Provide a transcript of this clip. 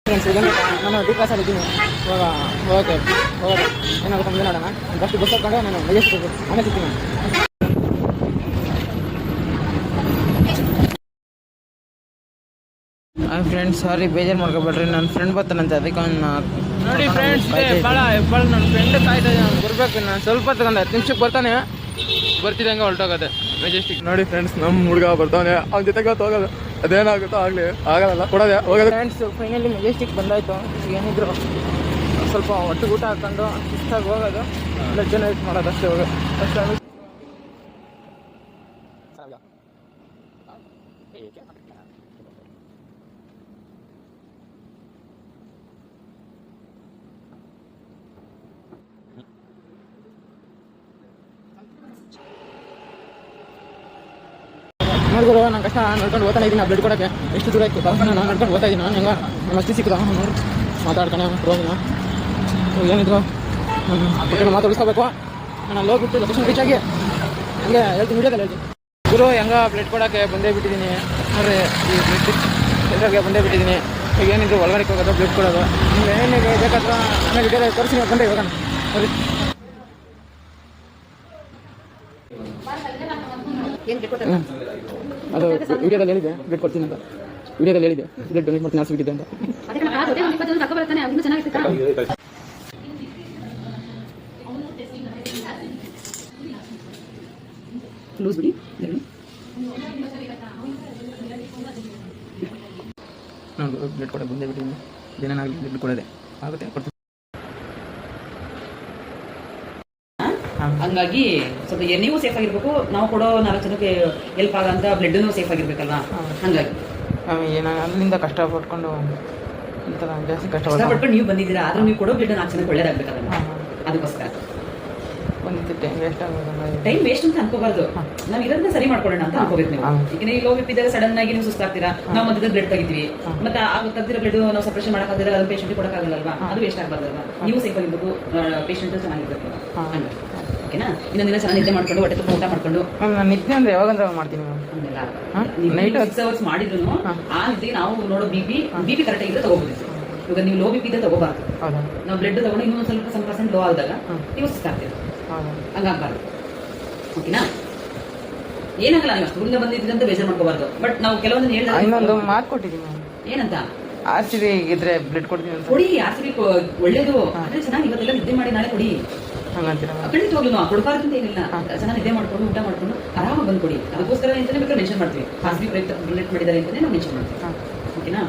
ನಾನು ಡಿ ಕ್ಲಾಸಲ್ಲಿ ಇದ್ದೀನಿ. ಇವಾಗ ಹೋಗೋದು ಏನಾಗುತ್ತೆ ಮುಂದೆ ನೋಡೋಣ. ಫಸ್ಟ್ ಬಸ್ ಹಾಕೊಂಡು ನಾನು ಮೆಜೆಸ್ಟಿಕ್ ಆಮೇಲೆ ಸಿಗ್ತೀನಿ. ಫ್ರೆಂಡ್ಸ್ ಸಾರಿ ಬೇಜಾರು ಮಾಡ್ಕೊಬೇಡ್ರಿ, ನನ್ನ ಫ್ರೆಂಡ್ ಬರ್ತಾನಂತೆ ಅದಕ್ಕೆ ನೋಡಿ ಫ್ರೆಂಡ್ಸ್ ಭಾಳ ನನ್ನ ಫ್ರೆಂಡ್ ಕಾಯ್ತಾ ಬರ್ಬೇಕು. ನಾನು ಸ್ವಲ್ಪ ತಗೊಂಡು 10 ನಿಮಿಷಕ್ಕೆ ಬರ್ತಾನೆ, ಬರ್ತಿದ್ದಂಗೆ ಹೊರಟೋಗೋದೆ ಮೆಜೆಸ್ಟಿಕ್. ನೋಡಿ ಫ್ರೆಂಡ್ಸ್ ನಮ್ಮ ಹುಡುಗ ಬರ್ತಾನೆ, ಅವ್ನ ಜೊತೆಗೆ ಹೋಗೋದು, ಅದೇನಾಗುತ್ತೋ ಆಗಲ್ಲ ಕೊಡೋದೆ ಹೋಗೋದು. ಫ್ರೆಂಡ್ಸ್ ಫೈನಲಿ ಮೆಜೆಸ್ಟಿಕ್ ಬಂದಾಯಿತು. ಏನಿದ್ರು ಸ್ವಲ್ಪ ಒಟ್ಟಿಗೆ ಊಟ ಹಾಕೊಂಡು ಶಿಸ್ತಾಗಿ ಹೋಗೋದು, ಇಲ್ಲ ಜನರೇಟ್ ಮಾಡೋದು ಅಷ್ಟೇ. ಹೋಗೋದು ಅಷ್ಟೇ. ನೋಡಿದ್ರು ನಾನು ಕಷ್ಟ ನಡ್ಕೊಂಡು ಓದ್ತಾನೆ ಇದ್ದೀನಿ. ಬ್ಲಡ್ ಕೊಡೋಕ್ಕೆ ಎಷ್ಟು ದೂರ ಆಯ್ತು ನಾನು ನಡ್ಕೊಂಡು ಓದ್ತಾ ಇದ್ದೀನಿ. ನಾನು ಹೆಂಗೆ ನಮ್ಮ ಅಷ್ಟು ಸಿಕ್ಕಿದ ನೋಡಿ ಮಾತಾಡ್ತಾನೆ ಹೋಗಿನ ಏನಿದ್ರು ನಾನು ಮಾತಾಡಿಸ್ಕೋಬೇಕು. ನಾನು ಹೋಗ್ಬಿಟ್ಟು ಲೊಕೇಶನ್ ರೀಚ್ ಆಗಿ ಹಂಗೆ ಹೇಳ್ತೀನಿ, ವೀಡಿಯೋದಲ್ಲಿ ಹೇಳ್ತೀನಿ. ಗುರು ಹೆಂಗೆ ಬ್ಲಡ್ ಕೊಡೋಕ್ಕೆ ಬಂದೇ ಬಿಟ್ಟಿದ್ದೀನಿ ನೋಡ್ರಿ. ಈ ಬ್ಲಡ್ ಸೆಂಟರ್ಗೆ ಬಂದೇ ಬಿಟ್ಟಿದ್ದೀನಿ. ಈಗ ಏನಿದ್ರು ಒಳಗಡೆ ಹೋಗೋದು ಬ್ಲಡ್ ಕೊಡೋದು. ನೀವು ಏನೇನು ಬೇಕಾದ್ರೆ ಆಮೇಲೆ ವಿಡಿಯೋದಲ್ಲಿ ತೋರಿಸಿ ನೀವು ಬಂದೆ ಇವಾಗ ಸರಿ. ಅದು ವಿಡಿಯೋದಲ್ಲಿ ಹೇಳಿದೆ ಬ್ಲಡ್ ಕೊಡ್ತೀನಿ ಅಂತ. ವಿಡಿಯೋದಲ್ಲಿ ಹೇಳಿದೆ ಬ್ಲಡ್ ಡೊನೇಟ್ ಮಾಡ್ತೀನಿ ಆಸ್ಬಿಟ್ಟಿದೆ ಅಂತ. ಲೂಸ್ ಬಿಡಿ. ನಾನು ಬ್ಲಡ್ ಕೊಡೋದು ಬಂದೇ ಬಿಟ್ಟಿದ್ದೀನಿ. ಏನಾಗಲಿ ಬ್ಲಡ್ ಕೊಡೋದೆ ಆಗುತ್ತೆ ಕೊಡ್ತೀನಿ. ಹಂಗಾಗಿ ಸ್ವಲ್ಪ ನೀವು ಸೇಫ್ ಆಗಿರ್ಬೇಕು, ನಾವು ಕೊಡೋ 4 ಜನಕ್ಕೆ ಹೆಲ್ಪ್ ಆಗಂತ ಬ್ಲಡ್ನು ಸೇಫ್ ಆಗಿರ್ಬೇಕಲ್ವಾ. ಹಂಗಾಗಿ ಅಲ್ಲಿಂದ ಕಷ್ಟಪಟ್ಕೊಂಡು ಜಾಸ್ತಿ ಕಷ್ಟಪಟ್ಕೊಂಡು ನೀವು ಬಂದಿದ್ದೀರಾ, ಆದ್ರೂ ನೀವು ಕೊಡೋ ಬ್ಲಡ್ 4 ಜನಕ್ಕೆ ಒಳ್ಳೇದಾಗ್ಬೇಕಲ್ಲ. ಅದಕ್ಕೋಸ್ಕರ ಒಂದು ಟೈಮ್ ವೇಸ್ಟ್ ಅಂತ ಅನ್ಕೋಬಾರ್ದು. ನಾವು ಇರೋದನ್ನ ಸರಿ ಮಾಡ್ಕೊಳ್ಳೋಣ ಅಂತ ಅನ್ಕೋಬೇಕು ನೀವು. ಈಗ ನೀವು ಲೋ ಬಿಪಿ ಇದ್ದಾಗ ಸಡನ್ ಆಗಿ ನೀವು ಸುಸ್ತಾಗ್ತೀರಾ, ನಾವು ಮಧ್ಯದಲ್ಲಿ ಬ್ಲಡ್ ತೆಗಿತೀವಿ, ಮತ್ತೆ ತೆಗ್ದಿರೋ ಬ್ಲಡ್ ನಾವು ಸಪ್ರೇಷನ್ ಮಾಡಕ್ಕಾಗಲ್ಲ, ಅದು ಪೇಷಂಟ್ ಕೊಡಕ್ಕಾಗಲ್ಲಲ್ವಾ. ಅದು ವೇಸ್ಟ್ ಆಗ್ಬಾರ್ದಲ್ವಾ. ನೀವು ಸೇಫ್ ಆಗಿರ್ಬೇಕು, ಪೇಷಂಟ್ ಚೆನ್ನಾಗಿರ್ಬೇಕು. ಓಕೆನಾ? ಇನ್ನೊಂದು ದಿನ ಚೆನ್ನಾಗಿ ನಿದ್ದೆ ಮಾಡ್ಕೊಂಡು ಹೊಟ್ಟೆ ತುಂಬ ಊಟ ಮಾಡ್ಕೊಂಡು. ನಾನು ನಿದ್ದೆ ಅಂದ್ರೆ ಯಾವಾಗಂದ್ರೆ ಮಾಡ್ತೀನಿ ನೈಟ್ 6 hours ಮಾಡಿದ್ರು ಆ ನಿದ್ದೆ ನಾವು ನೋಡೋ ಬಿಪಿ ಕರೆಕ್ಟ್ ಆಗಿದ್ರೆ ತಗೋಬಹುದು. ಇವಾಗ ನೀವು ಲೋ ಬಿಪಿ ಇದ್ದ ತಗೋಬಾರ್ದು. ನಾವು ಬ್ಲಡ್ ತಗೊಂಡು ಇನ್ನೊಂದು ಸ್ವಲ್ಪ % ಲೋ ಆದಾಗ ನೀವು ಸುಸ್ತಾಗ್ತೀವಿ, ಹಂಗಾಗ್ಬಾರ್ದು. ಓಕೆನಾ? ಏನಾಗಲ್ಲ, ನೀವು ಸ್ಕೂಲಿಂದ ಬಂದಿದ್ದಂತ ಬೇಜಾರು ಮಾಡ್ಕೋಬಾರ್ದು. ಬಟ್ ನಾವು ಕೆಲವೊಂದು ಹೇಳಿದ್ರೆ ಇನ್ನೊಂದು ಮಾತು ಕೊಟ್ಟಿದ್ದೀನಿ ಏನಂತ, RCB ಇದ್ರೆ ಬ್ಲಡ್ ಕೊಡ್ತೀನಿ ಕೊಡಿ. RCB ಒಳ್ಳೇದು, ಅಂದ್ರೆ ಚೆನ್ನಾಗಿ ಇವತ್ತೆಲ್ಲ ನಿದ್ದೆ ಮಾಡಿ ನಾಳೆ ಕೊಡಿ. ಖಂಡಿತವಾಗ್ಲೂ ನಾವು ಕೊಡಬಾರ್ದು ಅಂತ ಏನಿಲ್ಲ. ಚೆನ್ನಾಗಿ ನಿದ್ದೆ ಮಾಡ್ಕೊಂಡು ಊಟ ಮಾಡ್ಕೊಂಡು ಆರಾಮಾಗಿ ಬಂದು ಕೊಡಿ. ಅದಕ್ಕೋಸ್ಕರ ಅಂತಾನೆ ಬೇಕಾದ್ರೆ ಮೆನ್ಷನ್ ಮಾಡ್ತೀವಿ. RCB ಬ್ಲಡ್ ಮಾಡಿದ್ದಾರೆ ಅಂತಾನೆ ನಾವು ಮೆನ್ಷನ್ ಮಾಡ್ತೀವಿ. ಓಕೆನಾ?